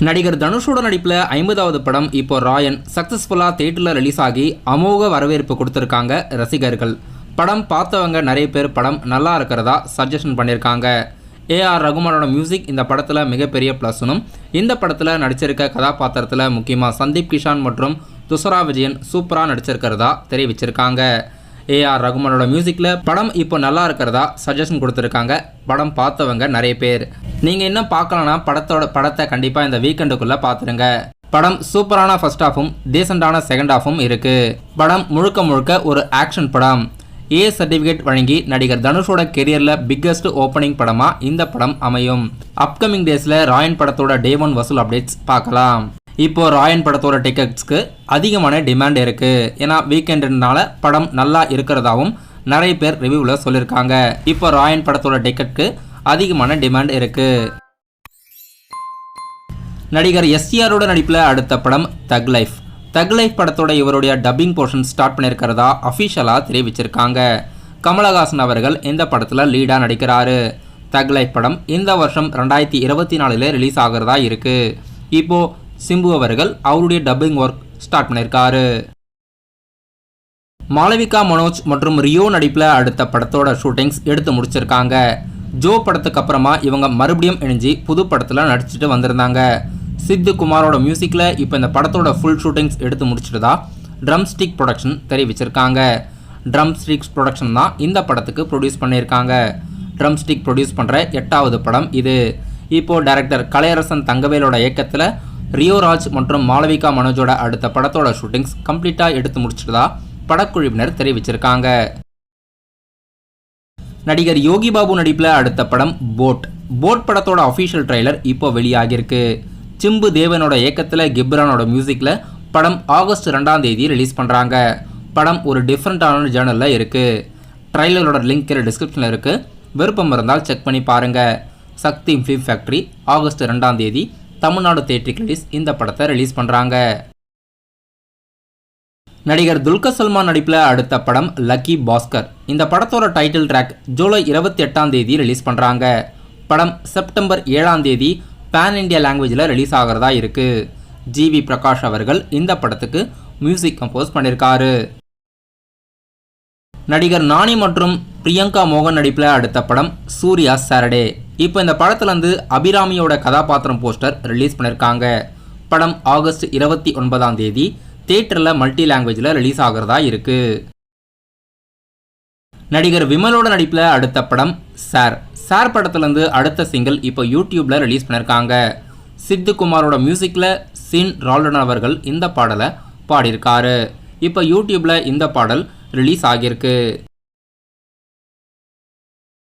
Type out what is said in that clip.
நடிகர் தனுஷோட நடிப்பில் 50வது படம் இப்போ ராயன் சக்ஸஸ்ஃபுல்லாக தியேட்டரில் ரிலீஸ் ஆகி அமோக வரவேற்பு கொடுத்துருக்காங்க ரசிகர்கள். படம் பார்த்தவங்க நிறைய பேர் படம் நல்லா இருக்கிறதா சஜஷன் பண்ணியிருக்காங்க. ஏஆர் ரகுமானோட மியூசிக் இந்த படத்தில் மிகப்பெரிய ப்ளஸ்னும், இந்த படத்தில் நடிச்சிருக்க கதாபாத்திரத்தில் முக்கியமாக சந்தீப் கிஷான் மற்றும் துஷரா விஜயன் சூப்பராக நடிச்சிருக்கிறதா தெரிவிச்சிருக்காங்க. ஏஆர் ரகுமானோட மியூசிக்கில் படம் இப்போ நல்லா இருக்கிறதா சஜஷன் கொடுத்துருக்காங்க படம் பார்த்தவங்க நிறைய பேர். நீங்கள் இன்னும் பார்க்கலன்னா படத்தை கண்டிப்பாக இந்த வீக்கெண்டுக்குள்ளே பார்த்துருங்க. படம் சூப்பரான ஃபர்ஸ்ட் ஹாஃபும் டீசெண்டான செகண்ட் ஹாஃபும் இருக்குது. படம் முழுக்க முழுக்க ஒரு ஆக்ஷன் படம். ஏ சர்டிஃபிகேட் வழங்கி நடிகர் தனுஷோட கெரியரில் பிக்கஸ்ட் ஓப்பனிங் படமாக இந்த படம் அமையும். அப்கமிங் டேஸில் ராயன் படத்தோட டே 1 வசூல் அப்டேட்ஸ் பார்க்கலாம். இப்போ ராயன் படத்தோட டிக்கெட்ஸ்க்கு அதிகமான டிமாண்ட் இருக்குது. ஏன்னா வீக்கெண்டுனால படம் நல்லா இருக்கிறதாவும் நிறைய பேர் ரிவ்யூவில் சொல்லியிருக்காங்க. இப்போ ராயன் படத்தோட டிக்கெட்டுக்கு அதிகமான டிமாண்ட் இருக்குது. நடிகர் எஸ்டிஆரோட நடிப்பில் அடுத்த படம் தக் லைஃப். தக் லைஃப் படத்தோட இவருடைய டப்பிங் போர்ஷன் ஸ்டார்ட் பண்ணியிருக்கிறதா அஃபிஷியலாக தெரிவிச்சிருக்காங்க. கமலஹாசன் அவர்கள் இந்த படத்தில் லீடாக நடிக்கிறாரு. தக் லைஃப் படம் இந்த வருஷம் 2024 ரிலீஸ் ஆகிறதா இருக்குது. இப்போது சிம்பு அவர்கள் அவருடைய டப்பிங் ஒர்க் ஸ்டார்ட் பண்ணியிருக்காரு. மாளவிகா மனோஜ் மற்றும் ரியோ நடிப்பில் அடுத்த படத்தோட ஷூட்டிங்ஸ் எடுத்து முடிச்சிருக்காங்க. ஜோ படத்துக்கு அப்புறமா இவங்க மறுபடியும் இணைஞ்சி புது படத்தில் நடிச்சுட்டு வந்திருந்தாங்க. சித்து குமாரோட மியூசிக்கில் இப்போ இந்த படத்தோட ஃபுல் ஷூட்டிங்ஸ் எடுத்து முடிச்சிட்டதா ட்ரம் ஸ்டிக் ப்ரொடக்ஷன் தெரிவிச்சிருக்காங்க. ட்ரம் ஸ்டிக்ஸ் ப்ரொடக்ஷன் தான் இந்த படத்துக்கு ப்ரொடியூஸ் பண்ணியிருக்காங்க. ட்ரம் ஸ்டிக் ப்ரொடியூஸ் பண்ணுற 8வது படம் இது. இப்போது டைரக்டர் கலையரசன் தங்கவேலோட இயக்கத்தில் ரியோராஜ் மற்றும் மாளவிகா மனோஜோட அடுத்த படத்தோட ஷூட்டிங்ஸ் கம்ப்ளீட்டாக எடுத்து முடிச்சிட்டதா படக்குழுவினர் தெரிவிச்சிருக்காங்க. நடிகர் யோகி பாபு நடிப்பில் அடுத்த படம் போட் படத்தோட அஃபிஷியல் ட்ரெய்லர் இப்போ வெளியாகிருக்கு. சிம்பு தேவனோட இயக்கத்தில் கிப்ரானோட மியூசிக்கில் படம் ஆகஸ்ட் 2ஆம் தேதி ரிலீஸ் பண்ணுறாங்க. படம் ஒரு டிஃப்ரெண்ட்டான ஜேர்னலில் இருக்குது. ட்ரெய்லரோட லிங்க் கீழே டிஸ்கிரிப்ஷனில் இருக்குது. விருப்பம் இருந்தால் செக் பண்ணி பாருங்கள். சக்தி ஃபிலிம் ஃபேக்ட்ரி ஆகஸ்ட் 2ஆம் தேதி தமிழ்நாடு தியேட்டருக்கு ரிலீஸ் இந்த படத்தை ரிலீஸ் பண்ணுறாங்க. நடிகர் துல்கர் சல்மான் நடிப்பில் அடுத்த படம் லக்கி பாஸ்கர். இந்த படத்தோட டைட்டில் ட்ராக் ஜூலை 28ஆம் தேதி ரிலீஸ் பண்ணுறாங்க. படம் செப்டம்பர் 7ஆம் தேதி பேன் இண்டியா லாங்குவேஜில் ரிலீஸ் ஆகிறதா இருக்குது. ஜிவி பிரகாஷ் அவர்கள் இந்த படத்துக்கு மியூசிக் கம்போஸ் பண்ணியிருக்காரு. நடிகர் நானி மற்றும் பிரியங்கா மோகன் நடிப்பில் அடுத்த படம் சூர்யா சாட்டர்டே. இப்போ இந்த படத்துலேருந்து அபிராமியோட கதாபாத்திரம் போஸ்டர் ரிலீஸ் பண்ணியிருக்காங்க. படம் ஆகஸ்ட் 29ஆம் தேதி தியேட்டரில் மல்டி லாங்குவேஜில் ரிலீஸ் ஆகிறதா இருக்குது. நடிகர் விமலோட நடிப்பில் அடுத்த படம் சார் படத்துலேருந்து அடுத்த சிங்கிள் இப்போ யூடியூப்பில் ரிலீஸ் பண்ணியிருக்காங்க. சித்து குமாரோட மியூசிக்கில் சின் ரால்டன் அவர்கள் இந்த பாடலை பாடியிருக்காரு. இப்போ யூடியூப்பில் இந்த பாடல் ரிலீஸ் ஆகியிருக்கு.